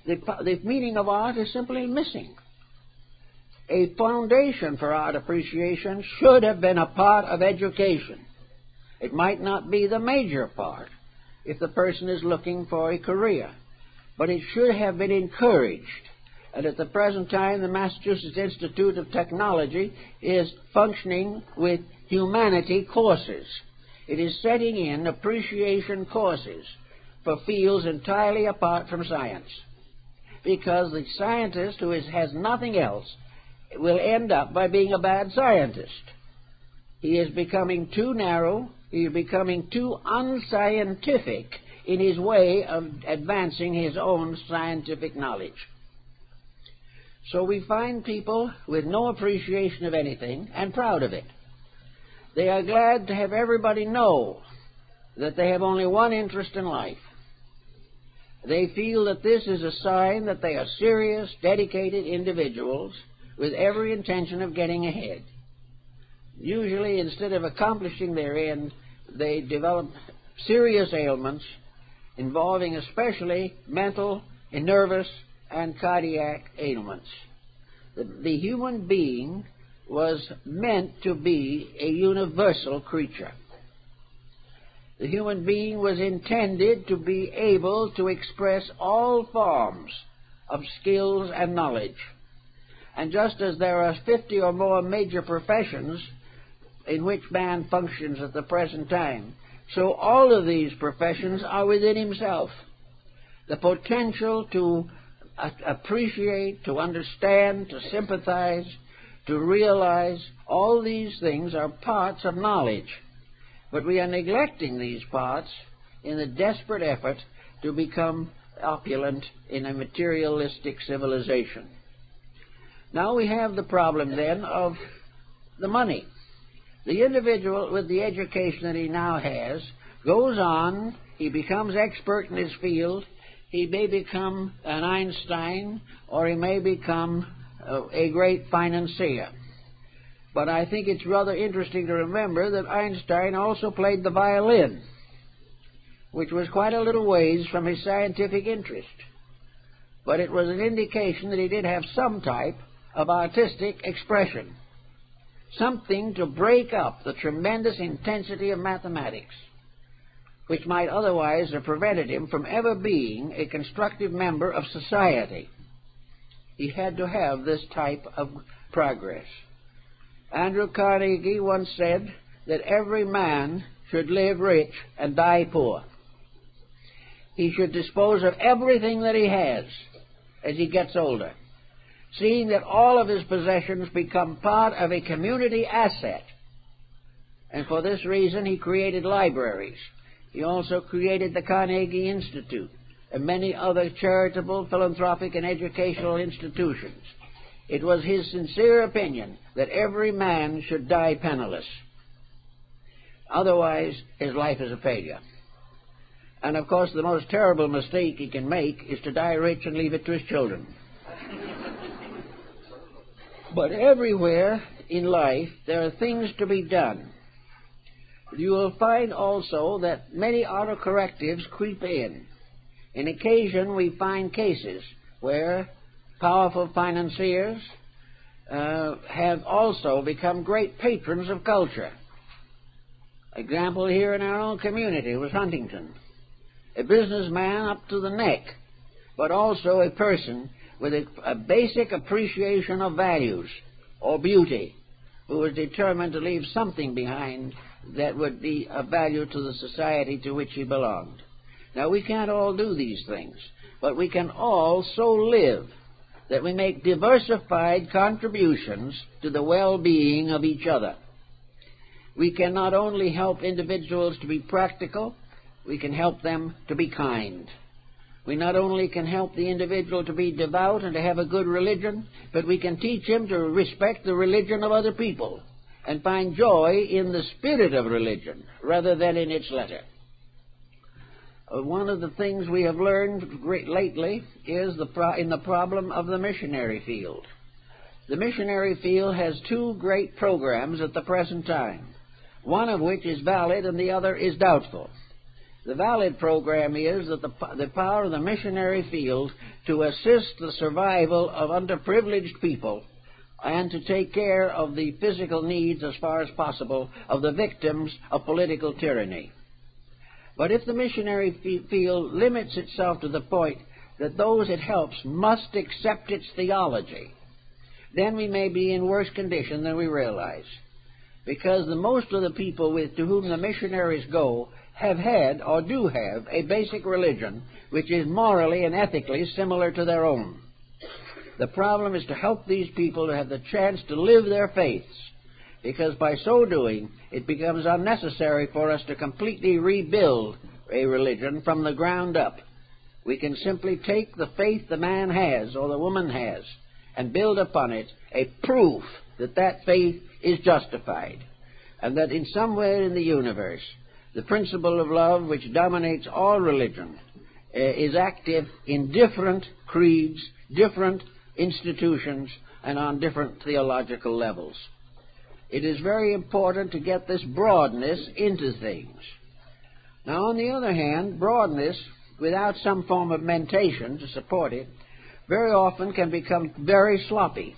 The meaning of art is simply missing. A foundation for art appreciation should have been a part of education. It might not be the major part if the person is looking for a career, but it should have been encouraged. And at the present time, the Massachusetts Institute of Technology is functioning with humanity courses. It is setting in appreciation courses for fields entirely apart from science, because the scientist who has nothing else will end up by being a bad scientist. He is becoming too narrow, he is becoming too unscientific in his way of advancing his own scientific knowledge. So we find people with no appreciation of anything and proud of it. They are glad to have everybody know that they have only one interest in life. They feel that this is a sign that they are serious, dedicated individuals with every intention of getting ahead. Usually, instead of accomplishing their end, they develop serious ailments involving especially mental, nervous, and cardiac ailments. The human being was meant to be a universal creature. The human being was intended to be able to express all forms of skills and knowledge. And just as there are 50 or more major professions in which man functions at the present time, so all of these professions are within himself. The potential to appreciate, to understand, to sympathize, to realize, all these things are parts of knowledge. But we are neglecting these parts in the desperate effort to become opulent in a materialistic civilization. Now we have the problem then of the money. The individual with the education that he now has goes on, he becomes expert in his field, he may become an Einstein, or he may become a great financier. But I think it's rather interesting to remember that Einstein also played the violin, which was quite a little ways from his scientific interest. But it was an indication that he did have some type of artistic expression, something to break up the tremendous intensity of mathematics, which might otherwise have prevented him from ever being a constructive member of society. He had to have this type of progress. Andrew Carnegie once said that every man should live rich and die poor. He should dispose of everything that he has as he gets older, seeing that all of his possessions become part of a community asset. And for this reason he created libraries. He also created the Carnegie Institute and many other charitable, philanthropic, and educational institutions. It was his sincere opinion that every man should die penniless. Otherwise, his life is a failure. And of course, the most terrible mistake he can make is to die rich and leave it to his children. But everywhere in life, there are things to be done. You will find also that many autocorrectives creep in. On occasion, we find cases where powerful financiers have also become great patrons of culture. Example here in our own community was Huntington, a businessman up to the neck, but also a person with a basic appreciation of values or beauty, who was determined to leave something behind that would be of value to the society to which he belonged. Now, we can't all do these things, but we can all so live that we make diversified contributions to the well-being of each other. We can not only help individuals to be practical, we can help them to be kind. We not only can help the individual to be devout and to have a good religion, but we can teach him to respect the religion of other people and find joy in the spirit of religion rather than in its letter. One of the things we have learned lately is in the problem of the missionary field. The missionary field has two great programs at the present time, one of which is valid and the other is doubtful. The valid program is that the power of the missionary field to assist the survival of underprivileged people and to take care of the physical needs as far as possible of the victims of political tyranny. But if the missionary field limits itself to the point that those it helps must accept its theology, then we may be in worse condition than we realize. Because most of the people to whom the missionaries go have had or do have a basic religion which is morally and ethically similar to their own. The problem is to help these people to have the chance to live their faiths, because by so doing it becomes unnecessary for us to completely rebuild a religion from the ground up. We can simply take the faith the man has or the woman has and build upon it a proof that that faith is justified, and that in somewhere in the universe the principle of love which dominates all religion is active in different creeds, different institutions, and on different theological levels. It is very important to get this broadness into things. Now, on the other hand, broadness without some form of mentation to support it very often can become very sloppy.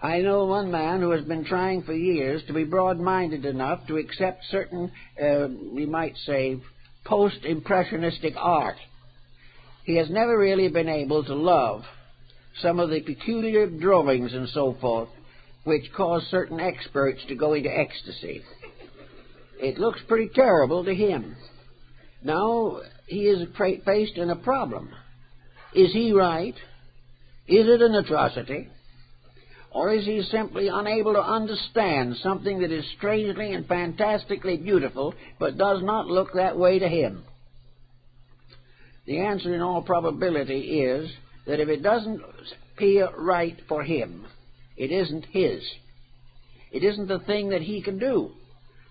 I know one man who has been trying for years to be broad-minded enough to accept certain, we might say, post-impressionistic art. He has never really been able to love some of the peculiar drawings and so forth which cause certain experts to go into ecstasy. It looks pretty terrible to him. Now he is faced in a problem. Is he right? Is it an atrocity? Or is he simply unable to understand something that is strangely and fantastically beautiful but does not look that way to him? The answer in all probability is that if it doesn't appear right for him, it isn't his. It isn't the thing that he can do.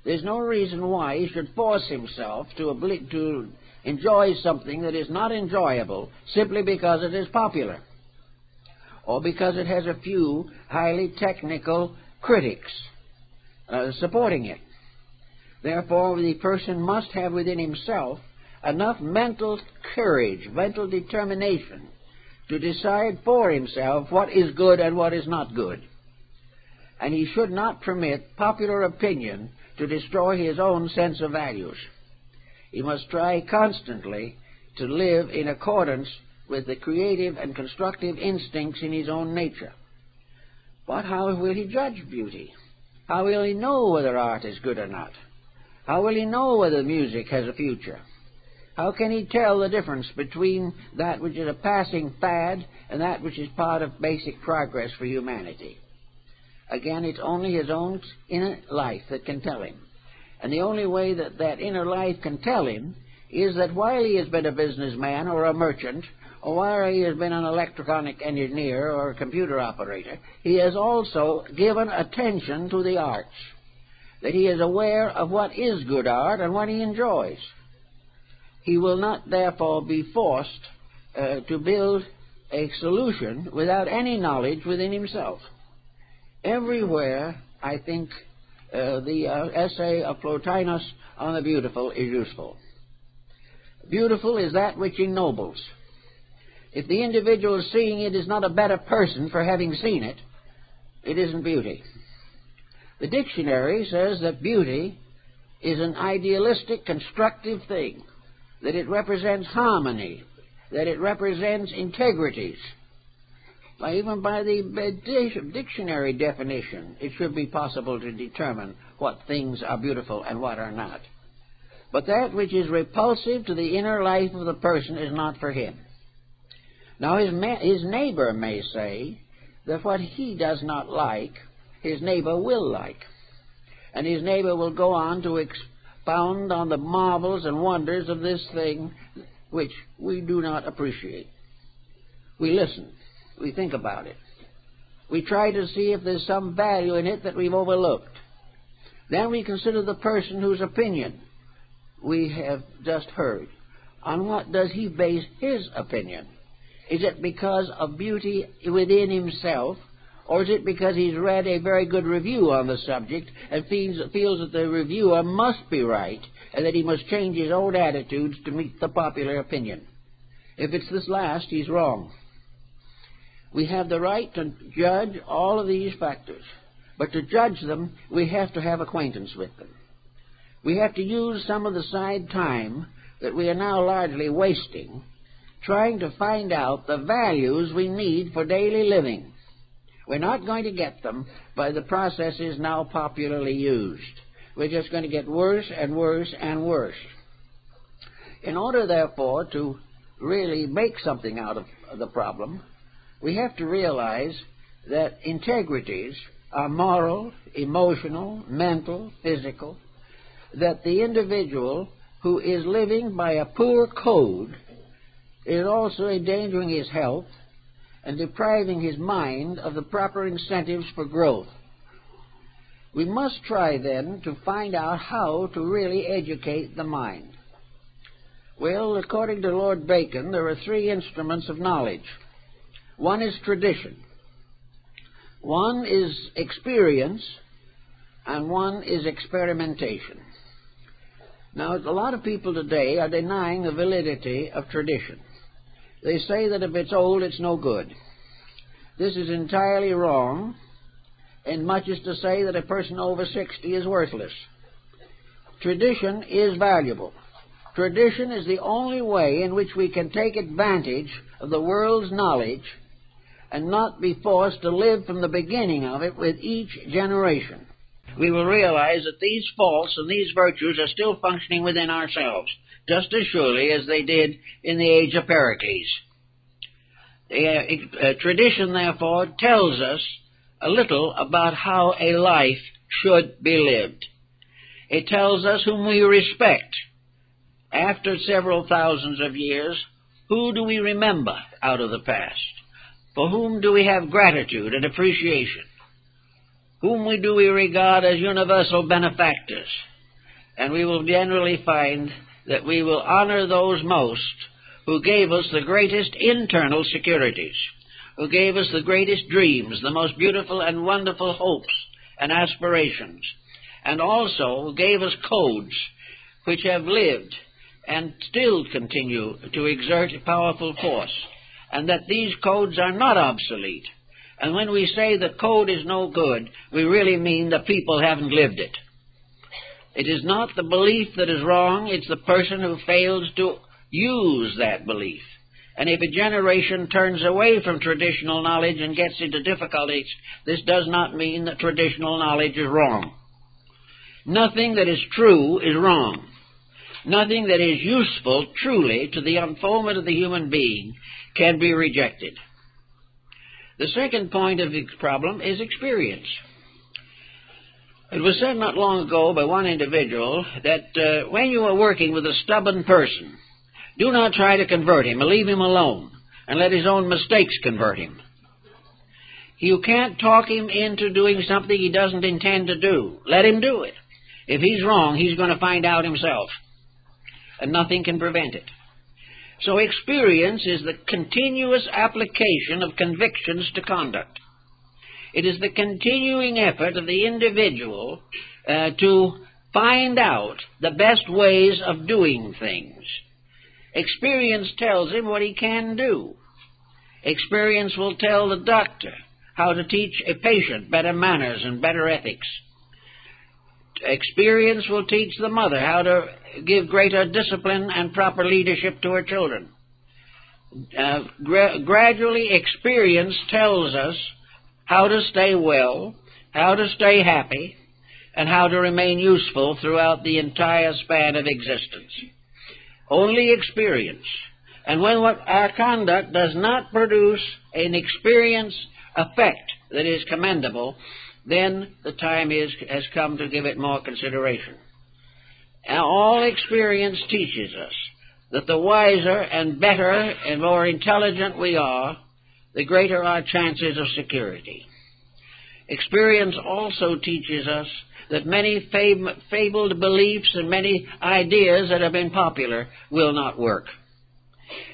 There's no reason why he should force himself to enjoy something that is not enjoyable simply because it is popular, or because it has a few highly technical critics supporting it. Therefore, the person must have within himself enough mental courage, mental determination, to decide for himself what is good and what is not good. And he should not permit popular opinion to destroy his own sense of values. He must try constantly to live in accordance with the creative and constructive instincts in his own nature. But how will he judge beauty? How will he know whether art is good or not? How will he know whether music has a future? How can he tell the difference between that which is a passing fad and that which is part of basic progress for humanity? Again, it's only his own inner life that can tell him. And the only way that that inner life can tell him is that while he has been a businessman or a merchant, or while he has been an electronic engineer or a computer operator, he has also given attention to the arts, that he is aware of what is good art and what he enjoys. He will not, therefore, be forced to build a solution without any knowledge within himself. Everywhere, I think, the essay of Plotinus on the beautiful is useful. Beautiful is that which ennobles. If the individual seeing it is not a better person for having seen it, it isn't beauty. The dictionary says that beauty is an idealistic, constructive thing, that it represents harmony, that it represents integrities. Even by the dictionary definition, it should be possible to determine what things are beautiful and what are not. But that which is repulsive to the inner life of the person is not for him. Now, his neighbor may say that what he does not like, his neighbor will like. And his neighbor will go on to expound on the marvels and wonders of this thing which we do not appreciate. We listen. We think about it. We try to see if there's some value in it that we've overlooked. Then we consider the person whose opinion we have just heard. On what does he base his opinion? Is it because of beauty within himself, Or is it because he's read a very good review on the subject and feels that the reviewer must be right and that he must change his own attitudes to meet the popular opinion? If it's this last, he's wrong. We have the right to judge all of these factors, but to judge them, we have to have acquaintance with them. We have to use some of the side time that we are now largely wasting trying to find out the values we need for daily living. We're not going to get them by the processes now popularly used. We're just going to get worse and worse and worse. In order, therefore, to really make something out of the problem, we have to realize that integrities are moral, emotional, mental, physical, that the individual who is living by a poor code is also endangering his health and depriving his mind of the proper incentives for growth. We must try, then, to find out how to really educate the mind. Well, according to Lord Bacon, there are three instruments of knowledge. One is tradition, one is experience, and one is experimentation. Now, a lot of people today are denying the validity of tradition. They say that if it's old, it's no good. This is entirely wrong, and much as to say that a person over 60 is worthless. Tradition is valuable. Tradition is the only way in which we can take advantage of the world's knowledge and not be forced to live from the beginning of it with each generation. We will realize that these faults and these virtues are still functioning within ourselves, just as surely as they did in the age of Pericles. Tradition, therefore, tells us a little about how a life should be lived. It tells us whom we respect. After several thousands of years, who do we remember out of the past? For whom do we have gratitude and appreciation? Whom do we regard as universal benefactors? And we will generally find that we will honor those most who gave us the greatest internal securities, who gave us the greatest dreams, the most beautiful and wonderful hopes and aspirations, and also who gave us codes which have lived and still continue to exert a powerful force, and that these codes are not obsolete. And when we say the code is no good, we really mean the people haven't lived it. It is not the belief that is wrong, it's the person who fails to use that belief. And if a generation turns away from traditional knowledge and gets into difficulties, this does not mean that traditional knowledge is wrong. Nothing that is true is wrong. Nothing that is useful truly to the unfoldment of the human being can be rejected. The second point of the problem is experience. It was said not long ago by one individual that when you are working with a stubborn person, do not try to convert him, or leave him alone, and let his own mistakes convert him. You can't talk him into doing something he doesn't intend to do. Let him do it. If he's wrong, he's going to find out himself, and nothing can prevent it. So experience is the continuous application of convictions to conduct. It is the continuing effort of the individual to find out the best ways of doing things. Experience tells him what he can do. Experience will tell the doctor how to teach a patient better manners and better ethics. Experience will teach the mother how to give greater discipline and proper leadership to her children. Gradually, experience tells us how to stay well, how to stay happy, and how to remain useful throughout the entire span of existence. Only experience. And when our conduct does not produce an experience effect that is commendable, then the time has come to give it more consideration. And all experience teaches us that the wiser and better and more intelligent we are, the greater our chances of security. Experience also teaches us that many fabled beliefs and many ideas that have been popular will not work.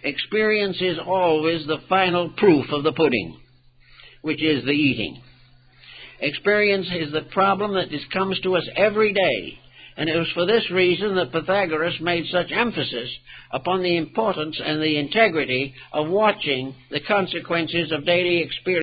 Experience is always the final proof of the pudding. which is the eating. Experience is the problem that comes to us every day, and it was for this reason that Pythagoras made such emphasis upon the importance and the integrity of watching the consequences of daily experience.